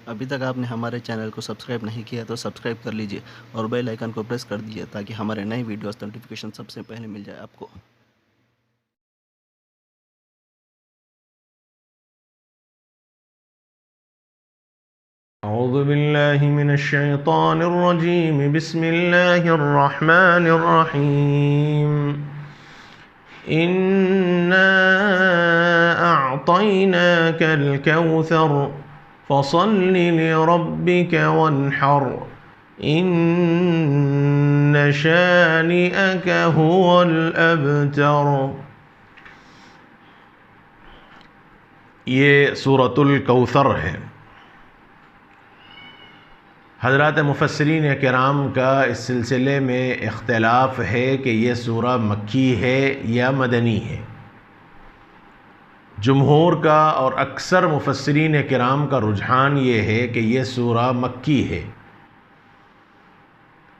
ابھی تک آپ نے ہمارے چینل کو سبسکرائب نہیں کیا تو سبسکرائب کر لیجئے اور بیل آئیکن کو پریس کر دیجئے تاکہ ہمارے نئے ویڈیوز نوٹیفیکیشن سب سے پہلے مل جائے آپ کو۔ اعوذ باللہ من الشیطان الرجیم بسم اللہ الرحمن الرحیم انا اعطیناک الکوثر فصل لربک وانحر ان شانئک هو الابتر۔ یہ سورۃ الکوثر ہے۔ حضرات مفسرین کرام کا اس سلسلے میں اختلاف ہے کہ یہ سورہ مکی ہے یا مدنی ہے۔ جمہور کا اور اکثر مفسرین کرام کا رجحان یہ ہے کہ یہ سورہ مکی ہے،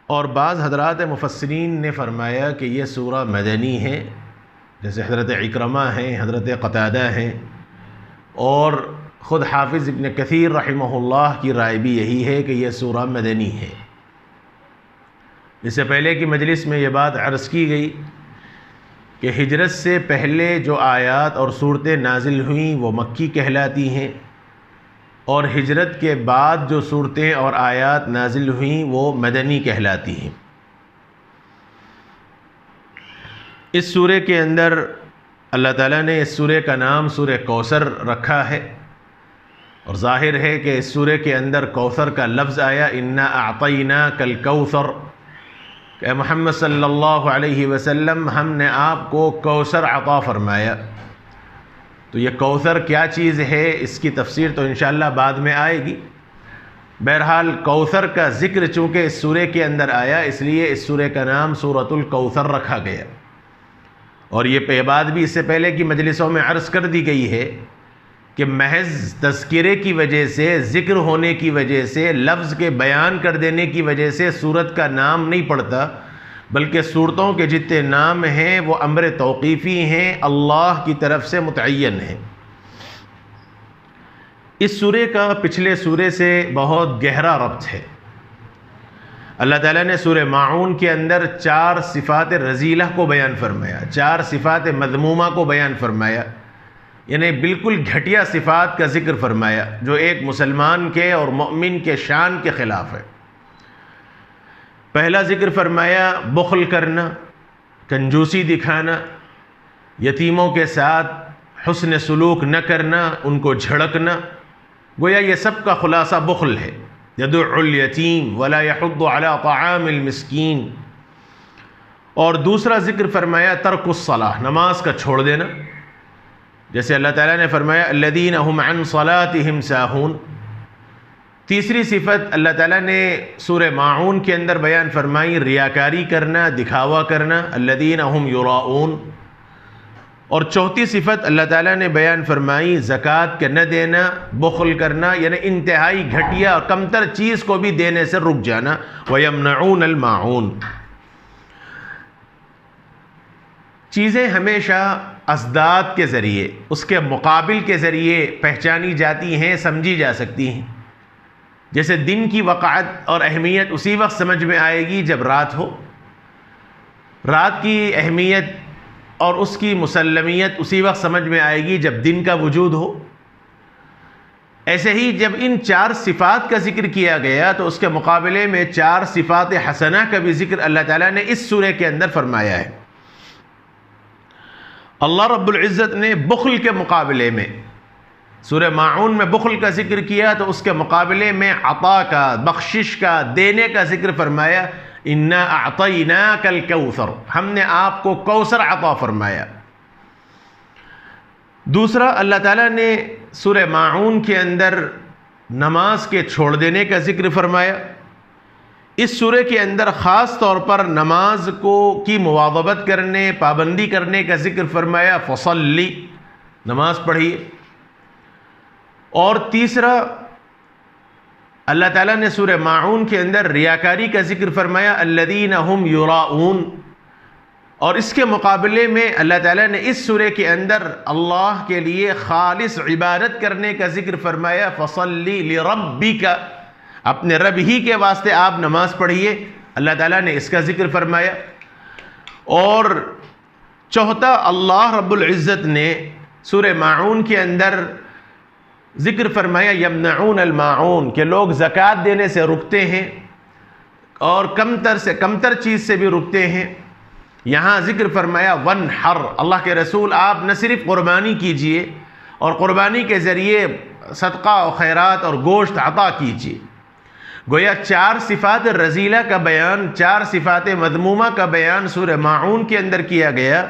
اور بعض حضرات مفسرین نے فرمایا کہ یہ سورہ مدنی ہے، جیسے حضرت عکرمہ ہیں، حضرت قتادہ ہیں، اور خود حافظ ابن کثیر رحمہ اللہ کی رائے بھی یہی ہے کہ یہ سورہ مدنی ہے۔ اس سے پہلے کی مجلس میں یہ بات عرض کی گئی کہ ہجرت سے پہلے جو آیات اور صورتیں نازل ہوئیں وہ مکی کہلاتی ہیں، اور ہجرت کے بعد جو صورتیں اور آیات نازل ہوئیں وہ مدنی کہلاتی ہیں۔ اس سورے کے اندر اللہ تعالیٰ نے اس سورے کا نام سورہ کوثر رکھا ہے، اور ظاہر ہے کہ اس سورے کے اندر کوثر کا لفظ آیا، انا اعطیناک الکوثر، کہ محمد صلی اللہ علیہ وسلم ہم نے آپ کو کوثر عطا فرمایا۔ تو یہ کوثر کیا چیز ہے، اس کی تفسیر تو انشاءاللہ بعد میں آئے گی۔ بہرحال کوثر کا ذکر چونکہ اس سورے کے اندر آیا، اس لیے اس سورے کا نام سورۃ الکوثر رکھا گیا، اور یہ بات بھی اس سے پہلے کی مجلسوں میں عرض کر دی گئی ہے کہ محض تذکرے کی وجہ سے، ذکر ہونے کی وجہ سے، لفظ کے بیان کر دینے کی وجہ سے سورت کا نام نہیں پڑتا، بلکہ صورتوں کے جتنے نام ہیں وہ امر توقیفی ہیں، اللہ کی طرف سے متعین ہیں۔ اس سورے کا پچھلے سورے سے بہت گہرا ربط ہے۔ اللہ تعالیٰ نے سورہ ماعون کے اندر 4 صفات رذیلہ کو بیان فرمایا، 4 صفات مذمومہ کو بیان فرمایا، یعنی بالکل گھٹیا صفات کا ذکر فرمایا جو ایک مسلمان کے اور مؤمن کے شان کے خلاف ہے۔ پہلا ذکر فرمایا بخل کرنا، کنجوسی دکھانا، یتیموں کے ساتھ حسن سلوک نہ کرنا، ان کو جھڑکنا، گویا یہ سب کا خلاصہ بخل ہے۔ یدع الیتیم ولا یحض علی طعام المسکین۔ اور دوسرا ذکر فرمایا ترک الصلاۃ، نماز کا چھوڑ دینا، جیسے اللہ تعالیٰ نے فرمایا الذین هم عن صلاتهم ساہون۔ تیسری صفت اللہ تعالیٰ نے سورہ ماعون کے اندر بیان فرمائی ریاکاری کرنا، دکھاوا کرنا، الذین هم یراؤون۔ اور چوتھی صفت اللہ تعالیٰ نے بیان فرمائی زکوٰۃ کا نہ دینا، بخل کرنا، یعنی انتہائی گھٹیا اور کمتر چیز کو بھی دینے سے رک جانا، وَيَمْنَعُونَ الْمَاعُونَ۔ چیزیں ہمیشہ ازداد کے ذریعے، اس کے مقابل کے ذریعے پہچانی جاتی ہیں، سمجھی جا سکتی ہیں۔ جیسے دن کی وقعت اور اہمیت اسی وقت سمجھ میں آئے گی جب رات ہو، رات کی اہمیت اور اس کی مسلمیت اسی وقت سمجھ میں آئے گی جب دن کا وجود ہو۔ ایسے ہی جب ان 4 صفات کا ذکر کیا گیا تو اس کے مقابلے میں 4 صفات حسنہ کا بھی ذکر اللہ تعالیٰ نے اس سورے کے اندر فرمایا ہے۔ اللہ رب العزت نے بخل کے مقابلے میں سورہ ماعون میں بخل کا ذکر کیا تو اس کے مقابلے میں عطا کا، بخشش کا، دینے کا ذکر فرمایا، انا اعطیناک الکوثر، ہم نے آپ کو کوثر عطا فرمایا۔ دوسرا اللہ تعالیٰ نے سورہ ماعون کے اندر نماز کے چھوڑ دینے کا ذکر فرمایا۔ اس سورے کے اندر خاص طور پر نماز کی مواظبت کرنے، پابندی کرنے کا ذکر فرمایا، فصلی، نماز پڑھیے۔ اور تیسرا اللہ تعالیٰ نے سورہ ماعون کے اندر ریاکاری کا ذکر فرمایا، الذین هم یراؤون، اور اس کے مقابلے میں اللہ تعالیٰ نے اس سورہ کے اندر اللہ کے لیے خالص عبادت کرنے کا ذکر فرمایا، فَصَلِّ لِرَبِّكَ، اپنے رب ہی کے واسطے آپ نماز پڑھیے، اللہ تعالیٰ نے اس کا ذکر فرمایا۔ اور چوتھا، اللہ رب العزت نے سورہ ماعون کے اندر ذکر فرمایا یمنعون الماعون، کہ لوگ زکوٰۃ دینے سے رکتے ہیں اور کمتر سے کمتر چیز سے بھی رکتے ہیں۔ یہاں ذکر فرمایا وانحر، اللہ کے رسول آپ نہ صرف قربانی کیجئے اور قربانی کے ذریعے صدقہ و خیرات اور گوشت عطا کیجئے۔ گویا 4 صفات رذیلہ کا بیان، 4 صفات مذمومہ کا بیان سورہ ماعون کے اندر کیا گیا،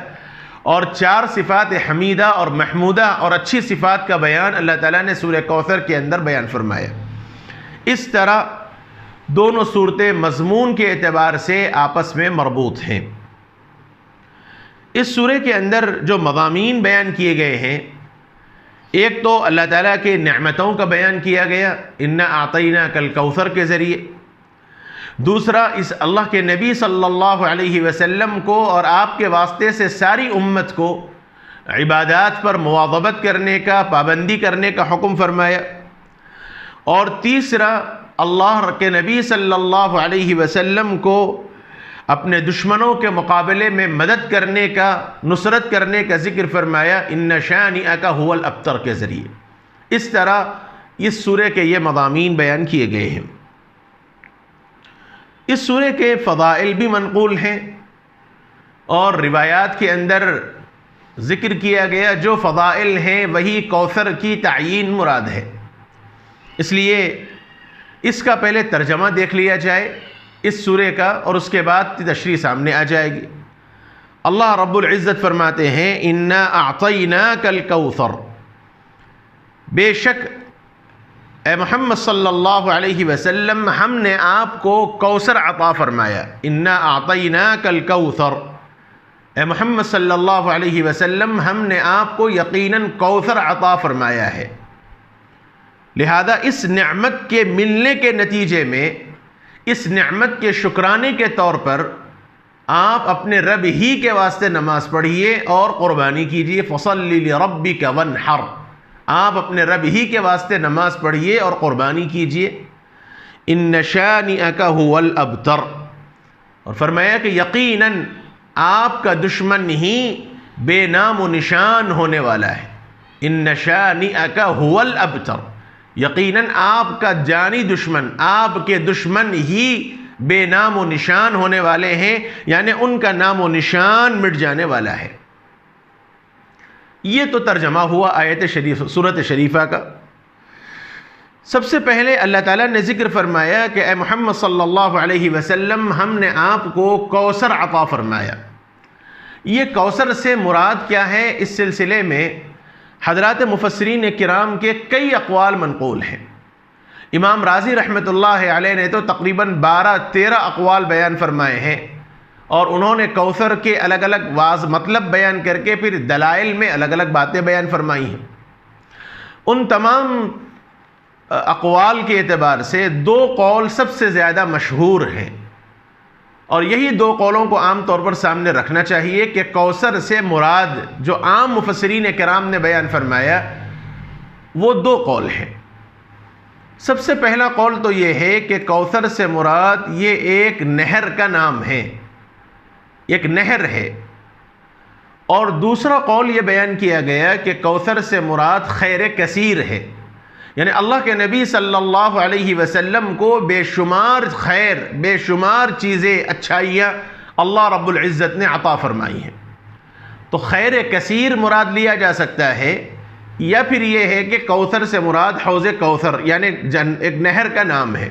اور 4 صفات حمیدہ اور محمودہ اور اچھی صفات کا بیان اللہ تعالیٰ نے سورہ کوثر کے اندر بیان فرمایا۔ اس طرح دونوں صورتیں مضمون کے اعتبار سے آپس میں مربوط ہیں۔ اس سورہ کے اندر جو مضامین بیان کیے گئے ہیں، ایک تو اللہ تعالیٰ کے نعمتوں کا بیان کیا گیا اِنَّا أَعْطَيْنَاكَ الْكَوْثَرَ کے ذریعے۔ دوسرا، اس اللہ کے نبی صلی اللہ علیہ وسلم کو اور آپ کے واسطے سے ساری امت کو عبادات پر مواظبت کرنے کا، پابندی کرنے کا حکم فرمایا۔ اور تیسرا، اللہ کے نبی صلی اللہ علیہ وسلم کو اپنے دشمنوں کے مقابلے میں مدد کرنے کا، نصرت کرنے کا ذکر فرمایا اِنَّ شَانِئَكَ هُوَ الْأَبْتَرُ کے ذریعے۔ اس طرح اس سورہ کے یہ مضامین بیان کیے گئے ہیں۔ اس سورہ کے فضائل بھی منقول ہیں اور روایات کے اندر ذکر کیا گیا، جو فضائل ہیں وہی کوثر کی تعیین مراد ہے۔ اس لیے اس کا پہلے ترجمہ دیکھ لیا جائے اس سورہ کا، اور اس کے بعد تشریح سامنے آ جائے گی۔ اللہ رب العزت فرماتے ہیں اِنَّا أَعْطَيْنَاكَ الْكَوْثَرَ، بے شک اے محمد صلی اللہ علیہ وسلم ہم نے آپ کو کوثر عطا فرمایا۔ اِنَّا أَعْطَيْنَاكَ الْكَوْثَرَ، اے محمد صلی اللہ علیہ وسلم ہم نے آپ کو یقیناً کوثر عطا فرمایا ہے۔ لہذا اس نعمت کے ملنے کے نتیجے میں، اس نعمت کے شکرانے کے طور پر آپ اپنے رب ہی کے واسطے نماز پڑھیے اور قربانی کیجیے۔ فَصَلِّ لِرَبِّكَ وَانْحَرْ، آپ اپنے رب ہی کے واسطے نماز پڑھیے اور قربانی کیجیے۔ إِنَّ شَانِئَكَ هُوَ الْأَبْتَرُ، اور فرمایا کہ یقیناً آپ کا دشمن ہی بے نام و نشان ہونے والا ہے۔ إِنَّ شَانِئَكَ هُوَ الْأَبْتَرُ، یقیناً آپ کا جانی دشمن، آپ کے دشمن ہی بے نام و نشان ہونے والے ہیں، یعنی ان کا نام و نشان مٹ جانے والا ہے۔ یہ تو ترجمہ ہوا آیت شریف سورۃ شریفہ کا۔ سب سے پہلے اللہ تعالیٰ نے ذکر فرمایا کہ اے محمد صلی اللہ علیہ وسلم ہم نے آپ کو کوثر عطا فرمایا۔ یہ کوثر سے مراد کیا ہے؟ اس سلسلے میں حضرات مفسرین کرام کے کئی اقوال منقول ہیں۔ امام رازی رحمۃ اللہ علیہ نے تو تقریباً 12-13 اقوال بیان فرمائے ہیں، اور انہوں نے کوثر کے الگ الگ واضح مطلب بیان کر کے پھر دلائل میں الگ الگ باتیں بیان فرمائی ہیں۔ ان تمام اقوال کے اعتبار سے 2 قول سب سے زیادہ مشہور ہیں، اور یہی 2 قولوں کو عام طور پر سامنے رکھنا چاہیے کہ کوثر سے مراد جو عام مفسرین کرام نے بیان فرمایا وہ 2 قول ہیں۔ سب سے پہلا قول تو یہ ہے کہ کوثر سے مراد یہ ایک نہر کا نام ہے، ایک نہر ہے، اور دوسرا قول یہ بیان کیا گیا کہ کوثر سے مراد خیر کثیر ہے، یعنی اللہ کے نبی صلی اللہ علیہ وسلم کو بے شمار خیر، بے شمار چیزیں، اچھائیاں اللہ رب العزت نے عطا فرمائی ہیں۔ تو خیر کثیر مراد لیا جا سکتا ہے، یا پھر یہ ہے کہ کوثر سے مراد حوض کوثر یعنی ایک نہر کا نام ہے۔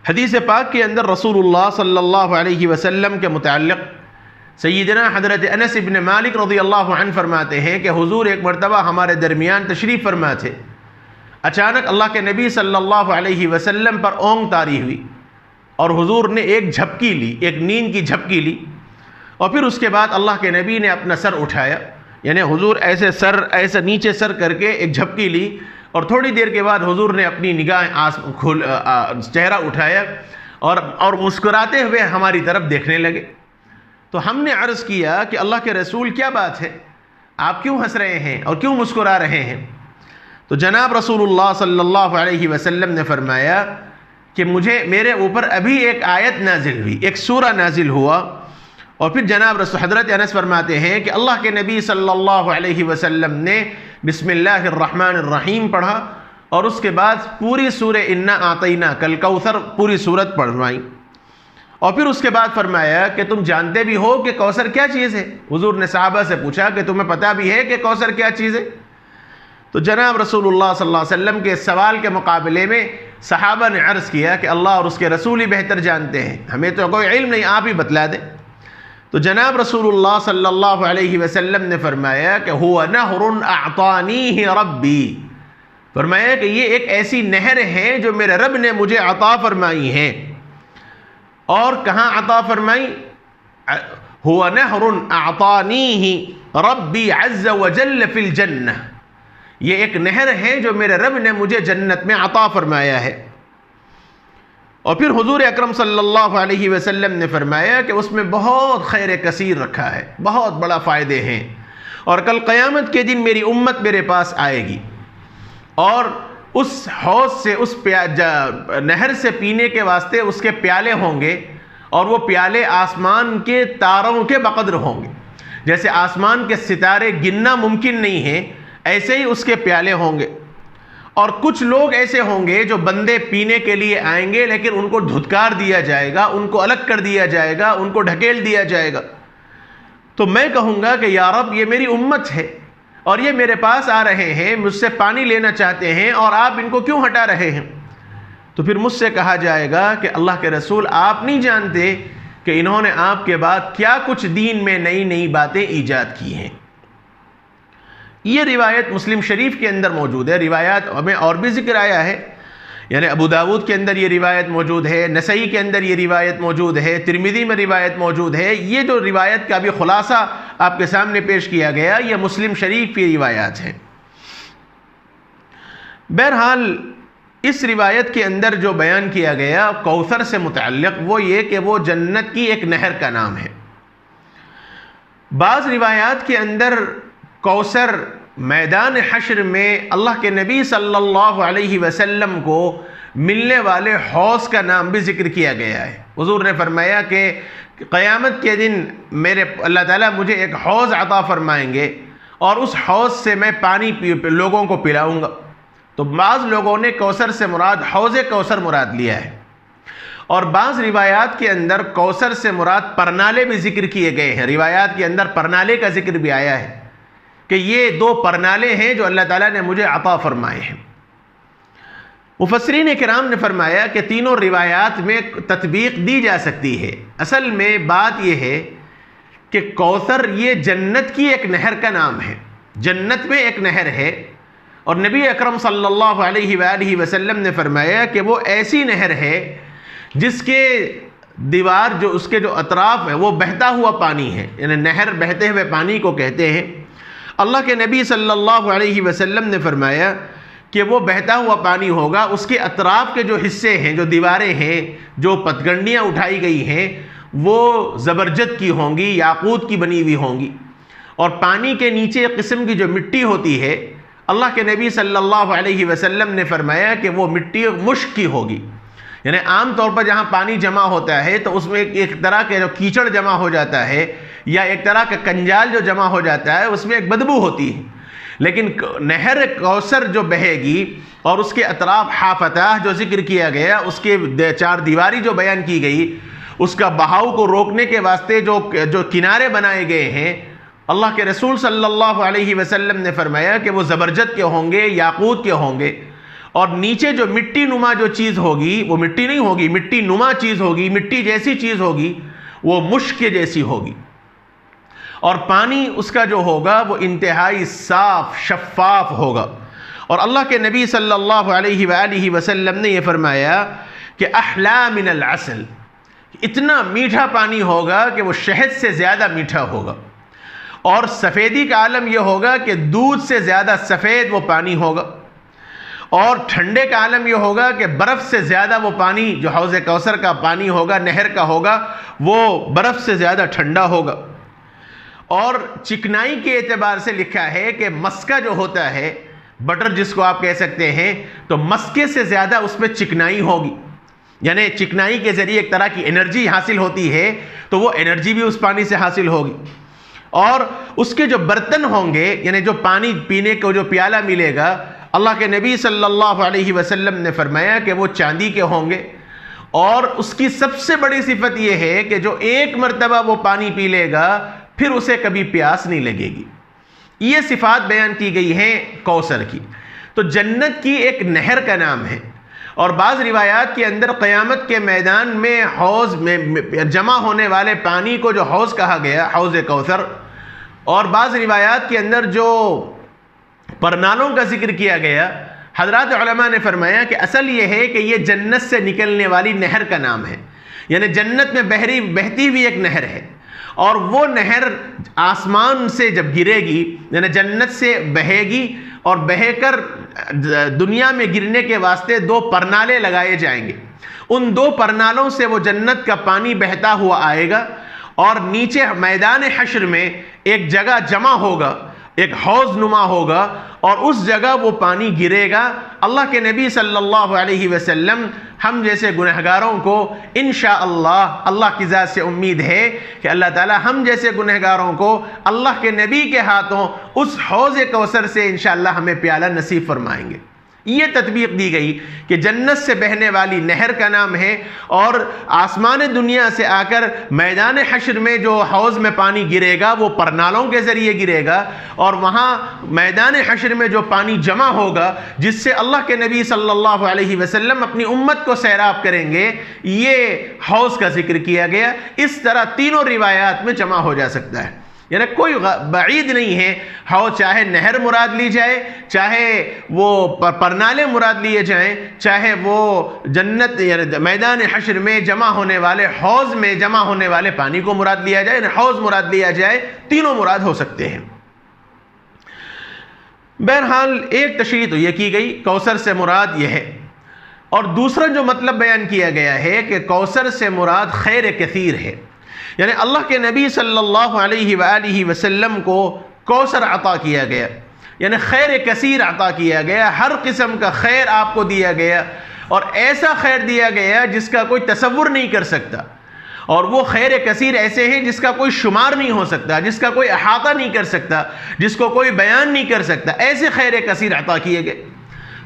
حدیث پاک کے اندر رسول اللہ صلی اللہ علیہ وسلم کے متعلق سیدنا حضرت انس بن مالک رضی اللہ عنہ فرماتے ہیں کہ حضور ایک مرتبہ ہمارے درمیان تشریف فرما تھے۔ اچانک اللہ کے نبی صلی اللہ علیہ وسلم پر اونگ طاری ہوئی، اور حضور نے ایک جھپکی لی، ایک نیند کی جھپکی لی، اور پھر اس کے بعد اللہ کے نبی نے اپنا سر اٹھایا، یعنی حضور ایسے نیچے سر کر کے ایک جھپکی لی، اور تھوڑی دیر کے بعد حضور نے اپنی نگاہ چہرہ اٹھایا اور مسکراتے ہوئے ہماری طرف دیکھنے لگے۔ تو ہم نے عرض کیا کہ اللہ کے رسول کیا بات ہے، آپ کیوں ہنس رہے ہیں اور کیوں مسکرا رہے ہیں؟ تو جناب رسول اللہ صلی اللہ علیہ وسلم نے فرمایا کہ میرے اوپر ابھی ایک آیت نازل ہوئی، ایک سورہ نازل ہوا، اور پھر جناب رسول حضرت انس فرماتے ہیں کہ اللہ کے نبی صلی اللہ علیہ وسلم نے بسم اللہ الرحمن الرحیم پڑھا، اور اس کے بعد پوری سورہ انا اعطیناک الکوثر پوری سورت پڑھوائی، اور پھر اس کے بعد فرمایا کہ تم جانتے بھی ہو کہ کوثر کیا چیز ہے؟ حضور نے صحابہ سے پوچھا کہ تمہیں پتہ بھی ہے کہ کوثر کیا چیز ہے؟ تو جناب رسول اللہ صلی اللہ علیہ وسلم کے سوال کے مقابلے میں صحابہ نے عرض کیا کہ اللہ اور اس کے رسول ہی بہتر جانتے ہیں، ہمیں تو کوئی علم نہیں، آپ ہی بتلا دیں۔ تو جناب رسول اللہ صلی اللہ علیہ وسلم نے فرمایا کہ هو نہر اعطانیہ ربی، فرمایا کہ یہ ایک ایسی نہر ہے جو میرے رب نے مجھے عطا فرمائی ہے۔ اور کہاں عطا فرمائی؟ هو نہر اعطانیہ ربی عز وجل فی الجنہ، یہ ایک نہر ہے جو میرے رب نے مجھے جنت میں عطا فرمایا ہے۔ اور پھر حضور اکرم صلی اللہ علیہ وسلم نے فرمایا کہ اس میں بہت خیر کثیر رکھا ہے، بہت بڑا فائدے ہیں، اور کل قیامت کے دن میری امت میرے پاس آئے گی، اور اس حوض سے اس نہر سے پینے کے واسطے اس کے پیالے ہوں گے، اور وہ پیالے آسمان کے تاروں کے بقدر ہوں گے، جیسے آسمان کے ستارے گننا ممکن نہیں ہے ایسے ہی اس کے پیالے ہوں گے۔ اور کچھ لوگ ایسے ہوں گے جو بندے پینے کے لیے آئیں گے، لیکن ان کو دھتکار دیا جائے گا، ان کو الگ کر دیا جائے گا، ان کو ڈھکیل دیا جائے گا۔ تو میں کہوں گا کہ یا رب یہ میری امت ہے، اور یہ میرے پاس آ رہے ہیں، مجھ سے پانی لینا چاہتے ہیں، اور آپ ان کو کیوں ہٹا رہے ہیں؟ تو پھر مجھ سے کہا جائے گا کہ اللہ کے رسول آپ نہیں جانتے کہ انہوں نے آپ کے بعد کیا کچھ دین میں نئی نئی باتیں ایجاد کی ہیں۔ یہ روایت مسلم شریف کے اندر موجود ہے، روایات ہمیں اور بھی ذکر آیا ہے، یعنی ابو داود کے اندر یہ روایت موجود ہے، نسائی کے اندر یہ روایت موجود ہے، ترمذی میں روایت موجود ہے۔ یہ جو روایت کا بھی خلاصہ آپ کے سامنے پیش کیا گیا، یہ مسلم شریف کی روایات ہیں۔ بہرحال اس روایت کے اندر جو بیان کیا گیا کوثر سے متعلق، وہ یہ کہ وہ جنت کی ایک نہر کا نام ہے۔ بعض روایات کے اندر کوثر میدان حشر میں اللہ کے نبی صلی اللہ علیہ وسلم کو ملنے والے حوض کا نام بھی ذکر کیا گیا ہے۔ حضور نے فرمایا کہ قیامت کے دن اللہ تعالیٰ مجھے ایک حوض عطا فرمائیں گے، اور اس حوض سے میں پانی لوگوں کو پلاؤں گا۔ تو بعض لوگوں نے کوثر سے مراد حوض کوثر مراد لیا ہے، اور بعض روایات کے اندر کوثر سے مراد پرنالے بھی ذکر کیے گئے ہیں، روایات کے اندر پرنالے کا ذکر بھی آیا ہے کہ یہ 2 پرنالے ہیں جو اللہ تعالیٰ نے مجھے عطا فرمائے ہیں۔ مفسرین کرام نے فرمایا کہ تینوں روایات میں تطبیق دی جا سکتی ہے۔ اصل میں بات یہ ہے کہ کوثر یہ جنت کی ایک نہر کا نام ہے، جنت میں ایک نہر ہے، اور نبی اکرم صلی اللہ علیہ وآلہ وسلم نے فرمایا کہ وہ ایسی نہر ہے جس کے دیوار اس کے جو اطراف ہے وہ بہتا ہوا پانی ہے، یعنی نہر بہتے ہوئے پانی کو کہتے ہیں۔ اللہ کے نبی صلی اللہ علیہ وسلم نے فرمایا کہ وہ بہتا ہوا پانی ہوگا، اس کے اطراف کے جو حصے ہیں، جو دیواریں ہیں، جو پتگنڈیاں اٹھائی گئی ہیں، وہ زبرجد کی ہوں گی، یاقوت کی بنی ہوئی ہوں گی، اور پانی کے نیچے ایک قسم کی جو مٹی ہوتی ہے، اللہ کے نبی صلی اللہ علیہ وسلم نے فرمایا کہ وہ مٹی مشک کی ہوگی۔ یعنی عام طور پر جہاں پانی جمع ہوتا ہے تو اس میں ایک طرح کے جو کیچڑ جمع ہو جاتا ہے، یا ایک طرح کا کنجال جو جمع ہو جاتا ہے، اس میں ایک بدبو ہوتی ہے، لیکن نہر کوثر جو بہے گی اور اس کے اطراف حافتہ جو ذکر کیا گیا، اس کے 4 دیواری جو بیان کی گئی، اس کا بہاؤ کو روکنے کے واسطے جو کنارے بنائے گئے ہیں، اللہ کے رسول صلی اللہ علیہ وسلم نے فرمایا کہ وہ زبرجد کے ہوں گے، یاقوت کے ہوں گے، اور نیچے جو مٹی نما جو چیز ہوگی وہ مٹی نہیں ہوگی، مٹی نما چیز ہوگی، مٹی جیسی چیز ہوگی، وہ مشک جیسی ہوگی، اور پانی اس کا جو ہوگا وہ انتہائی صاف شفاف ہوگا۔ اور اللہ کے نبی صلی اللہ علیہ وآلہ وسلم نے یہ فرمایا کہ احلا من العسل، اتنا میٹھا پانی ہوگا کہ وہ شہد سے زیادہ میٹھا ہوگا، اور سفیدی کا عالم یہ ہوگا کہ دودھ سے زیادہ سفید وہ پانی ہوگا، اور ٹھنڈے کا عالم یہ ہوگا کہ برف سے زیادہ وہ پانی جو حوض کوثر کا پانی ہوگا، نہر کا ہوگا، وہ برف سے زیادہ ٹھنڈا ہوگا۔ اور چکنائی کے اعتبار سے لکھا ہے کہ مسکہ جو ہوتا ہے، بٹر جس کو آپ کہہ سکتے ہیں، تو مسکے سے زیادہ اس میں چکنائی ہوگی، یعنی چکنائی کے ذریعے ایک طرح کی انرجی حاصل ہوتی ہے، تو وہ انرجی بھی اس پانی سے حاصل ہوگی۔ اور اس کے جو برتن ہوں گے، یعنی جو پانی پینے کو جو پیالہ ملے گا، اللہ کے نبی صلی اللہ علیہ وسلم نے فرمایا کہ وہ چاندی کے ہوں گے، اور اس کی سب سے بڑی صفت یہ ہے کہ جو ایک مرتبہ وہ پانی پی لے گا پھر اسے کبھی پیاس نہیں لگے گی۔ یہ صفات بیان کی گئی ہیں کوثر کی۔ تو جنت کی ایک نہر کا نام ہے، اور بعض روایات کے اندر قیامت کے میدان میں حوض میں جمع ہونے والے پانی کو جو حوض کہا گیا، حوض کوثر، اور بعض روایات کے اندر جو پرنالوں کا ذکر کیا گیا، حضرات علماء نے فرمایا کہ اصل یہ ہے کہ یہ جنت سے نکلنے والی نہر کا نام ہے، یعنی جنت میں بہتی ہوئی ایک نہر ہے، اور وہ نہر آسمان سے جب گرے گی، یعنی جنت سے بہے گی، اور بہے کر دنیا میں گرنے کے واسطے دو پرنالے لگائے جائیں گے۔ ان دو پرنالوں سے وہ جنت کا پانی بہتا ہوا آئے گا، اور نیچے میدان حشر میں ایک جگہ جمع ہوگا، ایک حوض نما ہوگا، اور اس جگہ وہ پانی گرے گا۔ اللہ کے نبی صلی اللہ علیہ وسلم ہم جیسے گنہگاروں کو انشاءاللہ اللہ کی ذات سے امید ہے کہ اللہ تعالی ہم جیسے گنہگاروں کو اللہ کے نبی کے ہاتھوں اس حوض کوثر سے انشاءاللہ ہمیں پیالہ نصیب فرمائیں گے۔ یہ تطبیق دی گئی کہ جنت سے بہنے والی نہر کا نام ہے، اور آسمان دنیا سے آ کر میدان حشر میں جو حوض میں پانی گرے گا وہ پرنالوں کے ذریعے گرے گا، اور وہاں میدان حشر میں جو پانی جمع ہوگا جس سے اللہ کے نبی صلی اللہ علیہ وسلم اپنی امت کو سیراب کریں گے، یہ حوض کا ذکر کیا گیا۔ اس طرح تینوں روایات میں جمع ہو جا سکتا ہے، یعنی کوئی بعید نہیں ہے، حوض چاہے نہر مراد لی جائے، چاہے وہ پرنالے مراد لیے جائیں، چاہے وہ جنت میدان حشر میں جمع ہونے والے حوض میں جمع ہونے والے پانی کو مراد لیا جائے، حوض مراد لیا جائے، تینوں مراد ہو سکتے ہیں۔ بہرحال ایک تشریح تو یہ کی گئی، کوثر سے مراد یہ ہے، اور دوسرا جو مطلب بیان کیا گیا ہے کہ کوثر سے مراد خیر کثیر ہے، یعنی اللہ کے نبی صلی اللہ علیہ وآلہ وسلم کو کوثر عطا کیا گیا، یعنی خیر کثیر عطا کیا گیا، ہر قسم کا خیر آپ کو دیا گیا، اور ایسا خیر دیا گیا جس کا کوئی تصور نہیں کر سکتا، اور وہ خیر کثیر ایسے ہیں جس کا کوئی شمار نہیں ہو سکتا، جس کا کوئی احاطہ نہیں کر سکتا، جس کو کوئی بیان نہیں کر سکتا، ایسے خیر کثیر عطا کیے گئے۔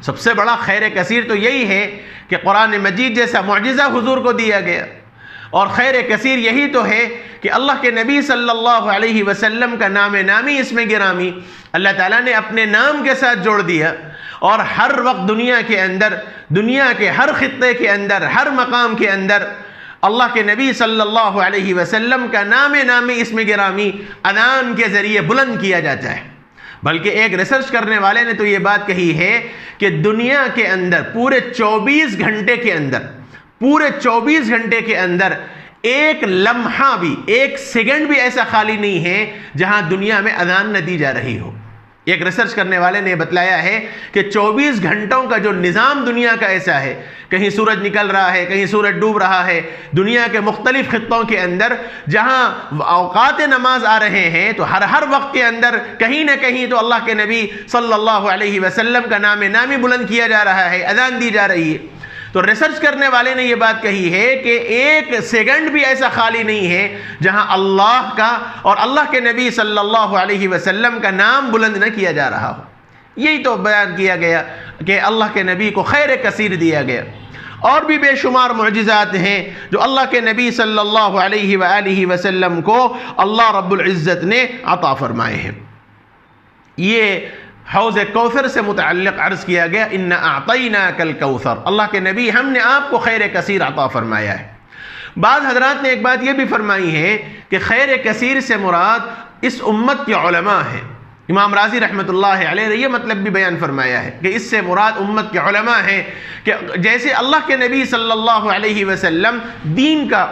سب سے بڑا خیر کثیر تو یہی ہے کہ قرآن مجید جیسا معجزہ حضور کو دیا گیا، اور خیر کثیر یہی تو ہے کہ اللہ کے نبی صلی اللہ علیہ وسلم کا نام نامی اس میں گرامی اللہ تعالیٰ نے اپنے نام کے ساتھ جوڑ دیا، اور ہر وقت دنیا کے اندر، دنیا کے ہر خطے کے اندر، ہر مقام کے اندر اللہ کے نبی صلی اللہ علیہ وسلم کا نام نامی اس میں گرامی اذان کے ذریعے بلند کیا جاتا ہے۔ بلکہ ایک ریسرچ کرنے والے نے تو یہ بات کہی ہے کہ دنیا کے اندر پورے 24 گھنٹے کے اندر، پورے 24 گھنٹے کے اندر ایک لمحہ بھی، ایک سیکنڈ بھی ایسا خالی نہیں ہے جہاں دنیا میں اذان نہ دی جا رہی ہو۔ ایک ریسرچ کرنے والے نے بتلایا ہے کہ 24 گھنٹوں کا جو نظام دنیا کا ایسا ہے، کہیں سورج نکل رہا ہے، کہیں سورج ڈوب رہا ہے، دنیا کے مختلف خطوں کے اندر جہاں اوقات نماز آ رہے ہیں، تو ہر وقت کے اندر کہیں نہ کہیں تو اللہ کے نبی صلی اللہ علیہ وسلم کا نام نامی بلند کیا جا رہا ہے، اذان دی جا رہی ہے۔ تو ریسرچ کرنے والے نے یہ بات کہی ہے کہ ایک سیکنڈ بھی ایسا خالی نہیں ہے جہاں اللہ کا اور اللہ کے نبی صلی اللہ علیہ وسلم کا نام بلند نہ کیا جا رہا ہو۔ یہی تو بیان کیا گیا کہ اللہ کے نبی کو خیر کثیر دیا گیا۔ اور بھی بے شمار معجزات ہیں جو اللہ کے نبی صلی اللہ علیہ وآلہ وسلم کو اللہ رب العزت نے عطا فرمائے ہیں۔ یہ حوض کوثر سے متعلق عرض کیا گیا، اِنَّا أَعْطَيْنَاكَ الْكَوْثَرَ، اللہ کے نبی ہم نے آپ کو خیر کثیر عطا فرمایا ہے۔ بعض حضرات نے ایک بات یہ بھی فرمائی ہے کہ خیر کثیر سے مراد اس امت کے علماء ہیں۔ امام رازی رحمۃ اللہ علیہ نے یہ مطلب بھی بیان فرمایا ہے کہ اس سے مراد امت کے علماء ہیں، کہ جیسے اللہ کے نبی صلی اللہ علیہ وسلم دین کا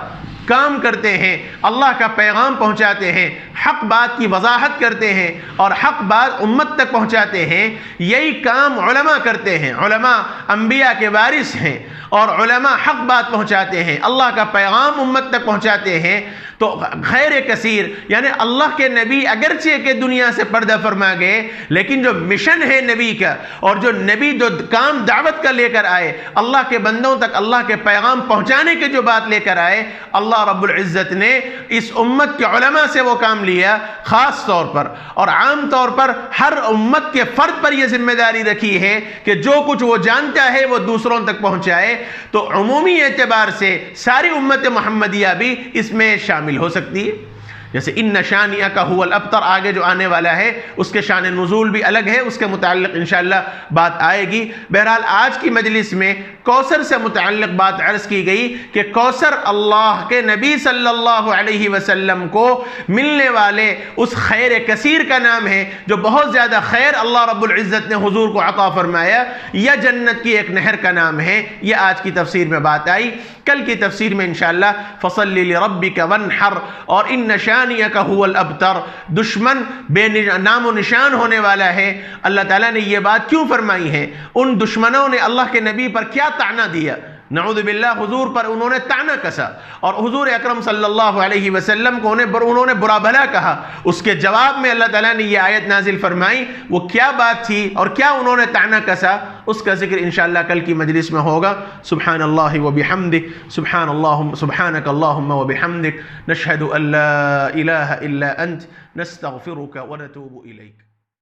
کام کرتے ہیں، اللہ کا پیغام پہنچاتے ہیں، حق بات کی وضاحت کرتے ہیں اور حق بات امت تک پہنچاتے ہیں، یہی کام علماء کرتے ہیں۔ علماء انبیاء کے وارث ہیں اور علماء حق بات پہنچاتے ہیں، اللہ کا پیغام امت تک پہنچاتے ہیں۔ تو خیر کثیر یعنی اللہ کے نبی اگرچہ کہ دنیا سے پردہ فرما گئے، لیکن جو مشن ہے نبی کا اور جو نبی جو کام دعوت کا لے کر آئے، اللہ کے بندوں تک اللہ کے پیغام پہنچانے کے جو بات لے کر آئے، اللہ رب العزت نے اس امت کے علماء سے وہ کام لیا خاص طور پر، اور عام طور پر ہر امت کے فرد پر یہ ذمہ داری رکھی ہے کہ جو کچھ وہ جانتا ہے وہ دوسروں تک پہنچائے۔ تو عمومی اعتبار سے ساری امت محمدیہ بھی اس میں شامل ہو سکتی ہے۔ جیسے ان شانئک هو الابتر آگے جو آنے والا ہے اس کے شان نزول بھی الگ ہے، اس کے متعلق انشاءاللہ بات آئے گی۔ بہرحال آج کی مجلس میں کوثر سے متعلق بات عرض کی گئی کہ کوثر اللہ کے نبی صلی اللہ علیہ وسلم کو ملنے والے اس خیر کثیر کا نام ہے، جو بہت زیادہ خیر اللہ رب العزت نے حضور کو عطا فرمایا، یا جنت کی ایک نہر کا نام ہے۔ یہ آج کی تفسیر میں بات آئی۔ کل کی تفسیر میں انشاءاللہ فصلی لربک وانحر اور ان شانئک هو الابتر، دشمن بے نام و نشان ہونے والا ہے۔ اللہ تعالیٰ نے یہ بات کیوں فرمائی ہے؟ ان دشمنوں نے اللہ کے نبی پر کیا طعنہ دیا؟ نعوذ باللہ حضور پر انہوں نے طعنہ کسا اور حضور اکرم صلی اللہ علیہ وسلم کو انہوں نے برا بھلا کہا۔ اس کے جواب میں اللہ تعالیٰ نے یہ آیت نازل فرمائی، وہ کیا بات تھی اور کیا انہوں نے طعنہ کسا، اس کا ذکر انشاءاللہ کل کی مجلس میں ہوگا۔ سبحان اللہ وبحمدہ، سبحانک اللہم وبحمدک، نشہد ان لا الہ الا انت، نستغفرک ونتوب الیک۔